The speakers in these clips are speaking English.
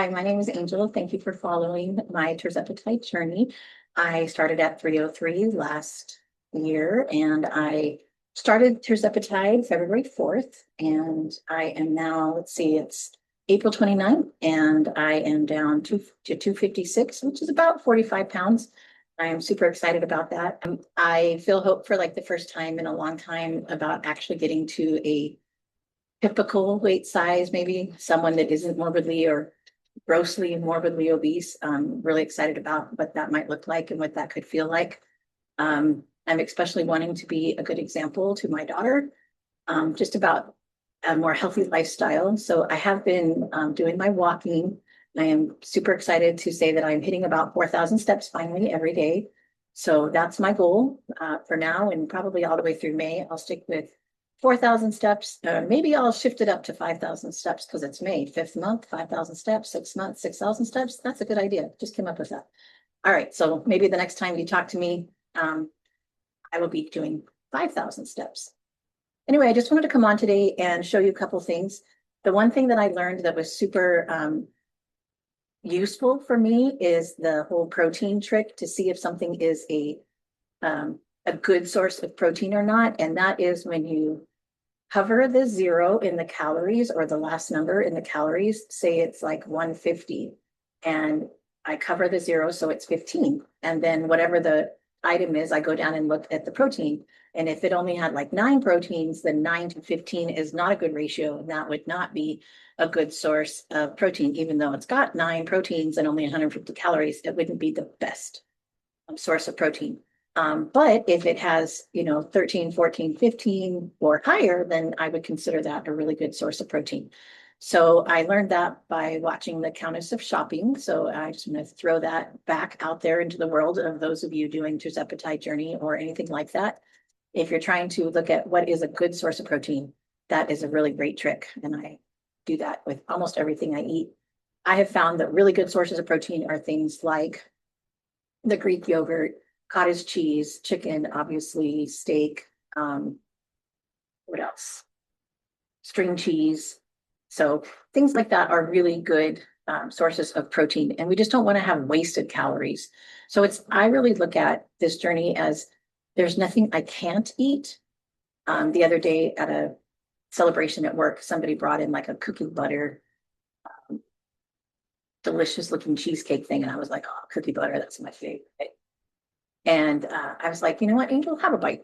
Hi, my name is Angel. Thank you for following my Tirzepatide journey. I started at 303 last year and I started Tirzepatide February 4th. And I am now, let's see, it's April 29th and I am down to 256, which is about 45 pounds. I am super excited about that. I feel hope for like the first time in a long time about actually getting to a typical weight size, maybe someone that isn't morbidly or grossly and morbidly obese. Really excited about what that might look like and what that could feel like. I'm especially wanting to be a good example to my daughter, just about a more healthy lifestyle. So I have been doing my walking. I am super excited to say that I'm hitting about 4,000 steps finally every day. So that's my goal for now, and probably all the way through May. I'll stick with 4,000 steps. Maybe I'll shift it up to 5,000 steps because it's May, 5th month, 5,000 steps, 6 months, 6,000 steps. That's a good idea. Just came up with that. All right. So maybe the next time you talk to me, I will be doing 5,000 steps. Anyway, I just wanted to come on today and show you a couple things. The one thing that I learned that was super useful for me is the whole protein trick to see if something is a good source of protein or not. And that is when you hover the 0 in the calories or the last number in the calories, say it's like 150, and I cover the 0, so it's 15. And then whatever the item is, I go down and look at the protein. And if it only had like 9 proteins, then 9 to 15 is not a good ratio. And that would not be a good source of protein. Even though it's got 9 proteins and only 150 calories, it wouldn't be the best source of protein. But if it has, 13, 14, 15 or higher, then I would consider that a really good source of protein. So I learned that by watching the Countess of Shopping. So I just want to throw that back out there into the world of those of you doing Tirzepatide Journey or anything like that. If you're trying to look at what is a good source of protein, that is a really great trick. And I do that with almost everything I eat. I have found that really good sources of protein are things like the Greek yogurt, cottage cheese, chicken, obviously, steak. What else? String cheese. So things like that are really good sources of protein. And we just don't want to have wasted calories. So I really look at this journey as there's nothing I can't eat. The other day at a celebration at work, somebody brought in like a cookie butter, delicious looking cheesecake thing. And I was like, oh, cookie butter, that's my favorite. And I was like, you know what, Angel, have a bite.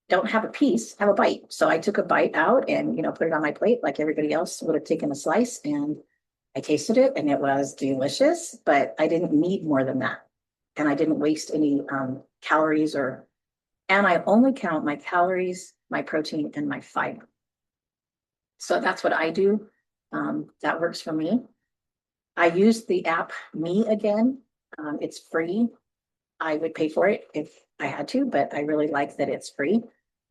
Don't have a piece, have a bite. So I took a bite out and, put it on my plate like everybody else would have taken a slice. And I tasted it and it was delicious, but I didn't need more than that. And I didn't waste any calories and I only count my calories, my protein, and my fiber. So that's what I do. That works for me. I use the app Me Again. It's free. I would pay for it if I had to, but I really like that it's free.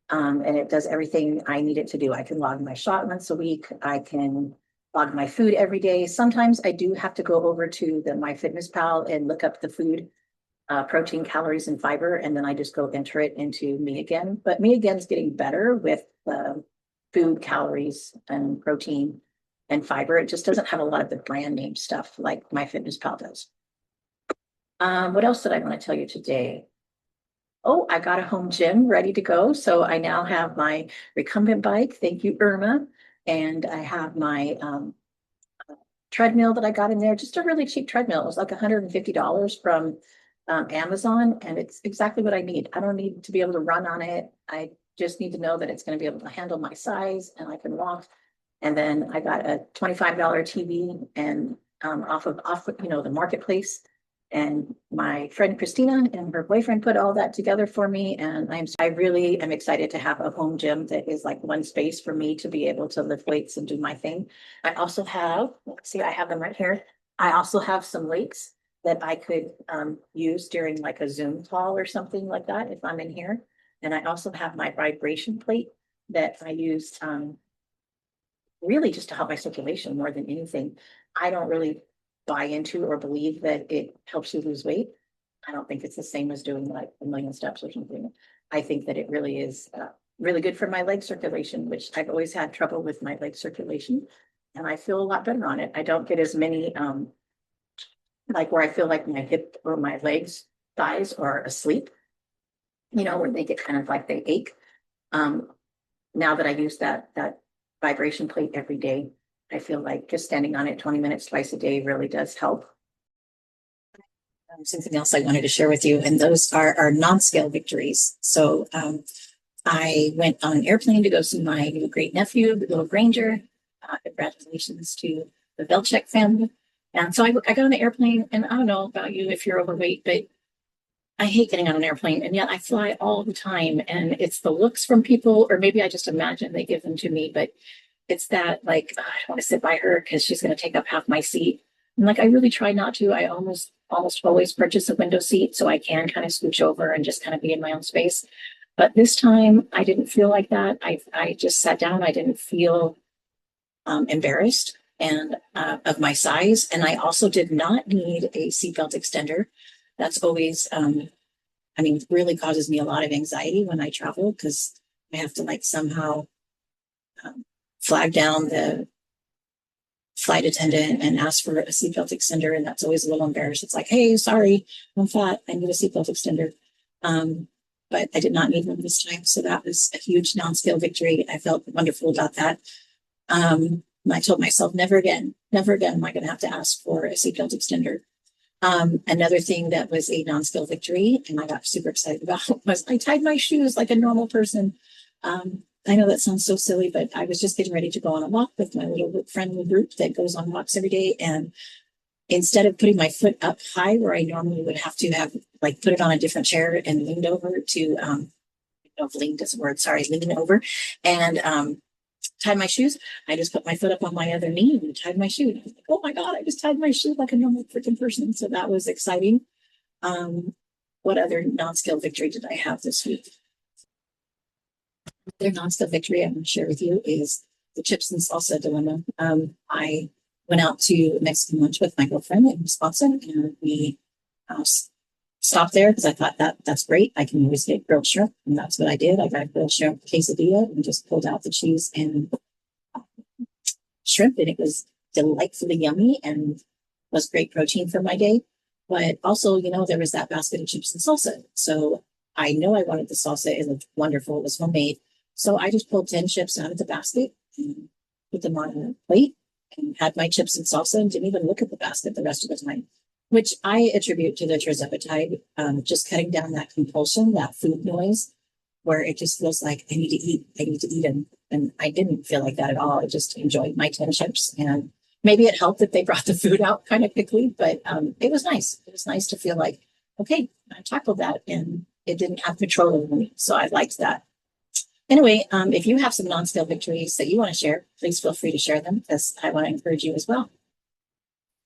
And it does everything I need it to do. I can log my shot once a week. I can log my food every day. Sometimes I do have to go over to the MyFitnessPal and look up the food, protein, calories, and fiber, and then I just go enter it into Me Again. But Me Again's getting better with food, calories, and protein and fiber. It just doesn't have a lot of the brand name stuff like MyFitnessPal does. What else did I want to tell you today? Oh, I got a home gym ready to go. So I now have my recumbent bike. Thank you, Irma. And I have my treadmill that I got in there, just a really cheap treadmill. It was like $150 from Amazon. And it's exactly what I need. I don't need to be able to run on it. I just need to know that it's going to be able to handle my size and I can walk. And then I got a $25 TV and off the marketplace. And my friend Christina and her boyfriend put all that together for me. And I really am excited to have a home gym that is like one space for me to be able to lift weights and do my thing. I also have, let's see, I have them right here. I also have some weights that I could use during like a Zoom call or something like that if I'm in here. And I also have my vibration plate that I use really just to help my circulation more than anything. I don't really buy into or believe that it helps you lose weight. I don't think it's the same as doing like a million steps or something. I think that it really is really good for my leg circulation, which I've always had trouble with my leg circulation. And I feel a lot better on it. I don't get as many like where I feel like my hip or my legs, thighs are asleep, where they get kind of like they ache. Um, now that I use that vibration plate every day, I feel like just standing on it 20 minutes twice a day really does help. Something else I wanted to share with you, and those are our non-scale victories. So I went on an airplane to go see my new great nephew, the little Granger. Congratulations to the Velchek family. And so I got on the airplane, and I don't know about you if you're overweight, but I hate getting on an airplane, and yet I fly all the time. And it's the looks from people, or maybe I just imagine they give them to me, but it's that like, I don't want to sit by her because she's going to take up half my seat. And like, I really try not to. I almost always purchase a window seat so I can kind of scooch over and just kind of be in my own space. But this time I didn't feel like that. I just sat down. I didn't feel embarrassed and of my size. And I also did not need a seatbelt extender. That's always, really causes me a lot of anxiety when I travel because I have to like somehow flag down the flight attendant and ask for a seatbelt extender. And that's always a little embarrassed. It's like, hey, sorry, I'm fat. I need a seatbelt extender. But I did not need one this time. So that was a huge non-scale victory. I felt wonderful about that. I told myself, never again am I going to have to ask for a seatbelt extender. Another thing that was a non-scale victory, and I got super excited about, was I tied my shoes like a normal person. I know that sounds so silly, but I was just getting ready to go on a walk with my little friendly group that goes on walks every day. And instead of putting my foot up high where I normally would have to have like put it on a different chair and leaned over to, I don't know if leaned is a word, sorry, leaning over and tied my shoes. I just put my foot up on my other knee and tied my shoe. And I was like, oh my God, I just tied my shoe like a normal freaking person. So that was exciting. What other non-scale victory did I have this week? Their non-scale victory I'm going to share with you is the chips and salsa dilemma. I went out to Mexican lunch with my girlfriend in Wisconsin, and we stopped there because I thought that's great. I can always get grilled shrimp, and that's what I did. I got a grilled shrimp quesadilla and just pulled out the cheese and shrimp, and it was delightfully yummy and was great protein for my day. But also, there was that basket of chips and salsa. So I know I wanted the salsa. It looked wonderful. It was homemade. So I just pulled 10 chips out of the basket and put them on a plate and had my chips and salsa and didn't even look at the basket the rest of the time, which I attribute to the Tirzepatide, just cutting down that compulsion, that food noise, where it just feels like I need to eat. And I didn't feel like that at all. I just enjoyed my 10 chips, and maybe it helped that they brought the food out kind of quickly, but it was nice. It was nice to feel like, okay, I tackled that and it didn't have control over me. So I liked that. Anyway, if you have some non-scale victories that you want to share, please feel free to share them because I want to encourage you as well.